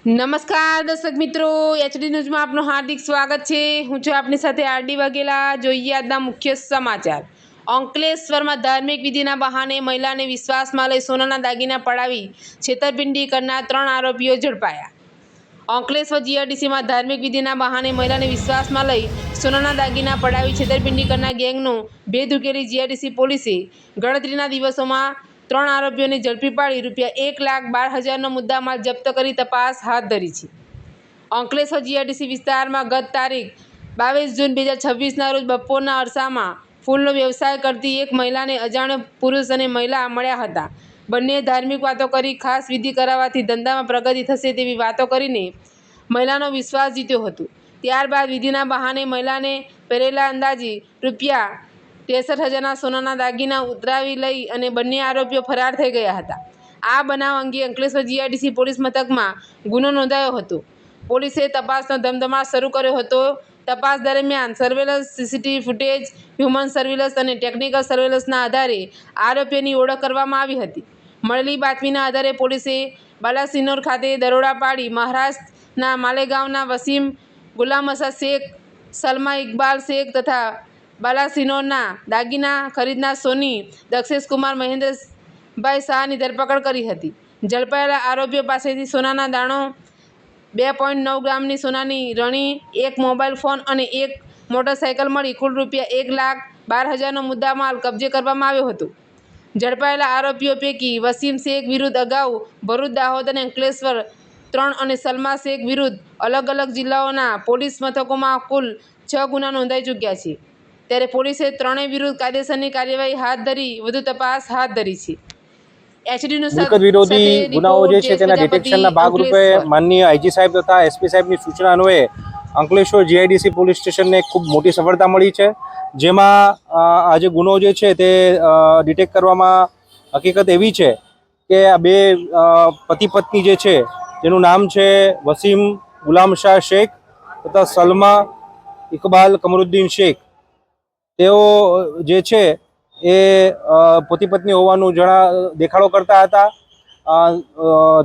નમસ્કાર દર્શક મિત્રો, એચડી ન્યૂઝમાં આપનું હાર્દિક સ્વાગત છે। હું છું આપની સાથે આરડી વાઘેલા। જોઈએ આજના મુખ્ય સમાચાર। અંકલેશ્વરમાં ધાર્મિક વિધિના બહાને મહિલાને વિશ્વાસમાં લઈ સોનાના દાગીના પડાવી છેતરપિંડી કરનાર 3 આરોપીઓ ઝડપાયા। અંકલેશ્વર જીઆઈડીસીમાં ધાર્મિક વિધિના બહાને મહિલાને વિશ્વાસમાં લઈ સોનાના દાગીના પડાવી છેતરપિંડી કરનાર ગેંગનો ભેદ ઉકેલી જીઆઈડીસી પોલીસે ગણતરીના દિવસોમાં 3 આરોપીઓને ઝડપી પાડી ₹1,12,000નો મુદ્દામાલ જપ્ત કરી તપાસ હાથ ધરી છે। અંકલેશ્વર જીઆઈડીસી વિસ્તારમાં ગત તારીખ 22 જૂન 2026ના રોજ બપોરના અરસામાં ફૂલનો વ્યવસાય કરતી એક મહિલાને અજાણ્યો પુરુષ અને મહિલા મળ્યા હતા। બંનેએ ધાર્મિક વાતો કરી ખાસ વિધિ કરાવવાથી ધંધામાં પ્રગતિ થશે તેવી વાતો કરીને મહિલાનો વિશ્વાસ જીત્યો હતો। ત્યારબાદ વિધિના બહાને મહિલાને પહેરેલા અંદાજે ₹63,000ના સોનાના દાગીના ઉતરાવી લઈ અને બંને આરોપીઓ ફરાર થઈ ગયા હતા। આ બનાવ અંગે અંકલેશ્વર જીઆઈડીસી પોલીસ મથકમાં ગુનો નોંધાયો હતો। પોલીસે તપાસનો ધમધમાટ શરૂ કર્યો હતો। તપાસ દરમિયાન surveillance, CCTV footage, human surveillance અને ટેકનિકલ સર્વેલન્સના આધારે આરોપીઓની ઓળખ કરવામાં આવી હતી। મળેલી બાતમીના આધારે પોલીસે બાલાસિનોર ખાતે દરોડા પાડી મહારાષ્ટ્રના માલેગાંવના વસીમ ગુલામ અસદ શેખ, સલમા ઇકબાલ શેખ તથા બાલાસિનોરના દાગીના ખરીદનાર સોની દક્ષેશ કુમાર મહેન્દ્રભાઈ શાહની ધરપકડ કરી હતી। ઝડપાયેલા આરોપીઓ પાસેથી સોનાના દાણો, 2.9 ગ્રામની સોનાની રણી, એક મોબાઈલ ફોન અને એક મોટરસાયકલ મળી કુલ ₹1,12,000નો મુદ્દામાલ કબજે કરવામાં આવ્યો હતો। ઝડપાયેલા આરોપીઓ પૈકી વસીમ શેખ વિરુદ્ધ અગાઉ ભરૂચ, દાહોદ અને અંકલેશ્વર 3 અને સલમા શેખ વિરુદ્ધ અલગ અલગ જિલ્લાઓના પોલીસ મથકોમાં કુલ 6 ગુના નોંધાઈ ચૂક્યા છે। ત્યારે પોલીસે ત્રણેય વિરુદ્ધ કાયદેસરની કાર્યવાહી હાથ ધરી વધુ તપાસ હાથ ધરી છે। મિલકત વિરોધી ગુનાઓ જે છે તેના ડિટેક્શનના ભાગરૂપે માનનીય આઈજી સાહેબ તથા એસપી સાહેબની સૂચના અન્વયે અંકલેશ્વર જીઆઈડીસી પોલીસ સ્ટેશનને ખૂબ મોટી સફળતા મળી છે। જેમાં આ જે ગુનો જે છે તે ડિટેક્ટ કરવામાં હકીકત એવી છે કે આ બે પતિ પત્ની જે છે જેનું નામ છે વસીમ ગુલામ શાહ શેખ તથા સલમા ઇકબાલ કમરુદ્દીન શેખ, તેઓ જે છે એ પતિ પત્ની હોવાનું દેખાડો કરતા હતા।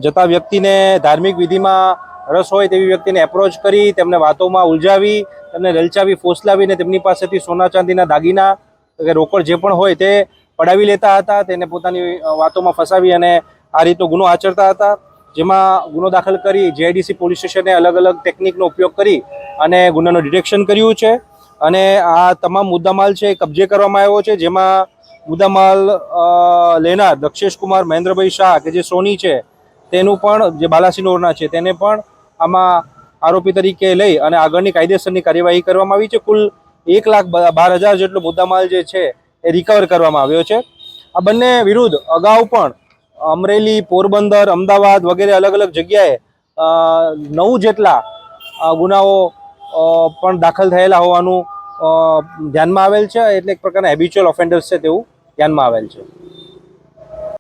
જતા વ્યક્તિને ધાર્મિક વિધિમાં રસ હોય તેવી વ્યક્તિને એપ્રોચ કરી તેમને વાતોમાં ઉલઝાવી, તેમને લલચાવી, ફોસલાવીને તેમની પાસેથી સોના ચાંદીના દાગીના કે રોકડ જે પણ હોય તે પડાવી લેતા હતા। તેને પોતાની વાતોમાં ફસાવી અને આ રીતનો ગુનો આચરતા હતા। જેમાં ગુનો દાખલ કરી જીઆઈડીસી પોલીસ સ્ટેશને અલગ અલગ ટેકનિકનો ઉપયોગ કરી અને ગુનાનું ડિટેક્શન કર્યું છે અને આ તમામ મુદ્દામાલ છે કબજે કરવામાં આવ્યો છે। જેમાં મુદ્દામાલ લેનાર દક્ષેશ કુમાર મહેન્દ્રભાઈ શાહ કે જે સોની છે તેનું પણ, જે બાલાસિનોરના છે, તેને પણ આમાં આરોપી તરીકે લઈ અને આગળની કાયદેસરની કાર્યવાહી કરવામાં આવી છે। કુલ 1,12,000 જેટલો મુદ્દામાલ જે છે એ રિકવર કરવામાં આવ્યો છે। આ બંને વિરુદ્ધ અગાઉ પણ અમરેલી, પોરબંદર, અમદાવાદ વગેરે અલગ અલગ જગ્યાએ 9 જેટલા ગુનાઓ પણ દાખલ થયેલા હોવાનું ધ્યાનમાં આવેલ છે। એટલે એક પ્રકારના હેબિચ્યુઅલ ઓફેન્ડર્સ છે તેવું ધ્યાનમાં આવેલ છે।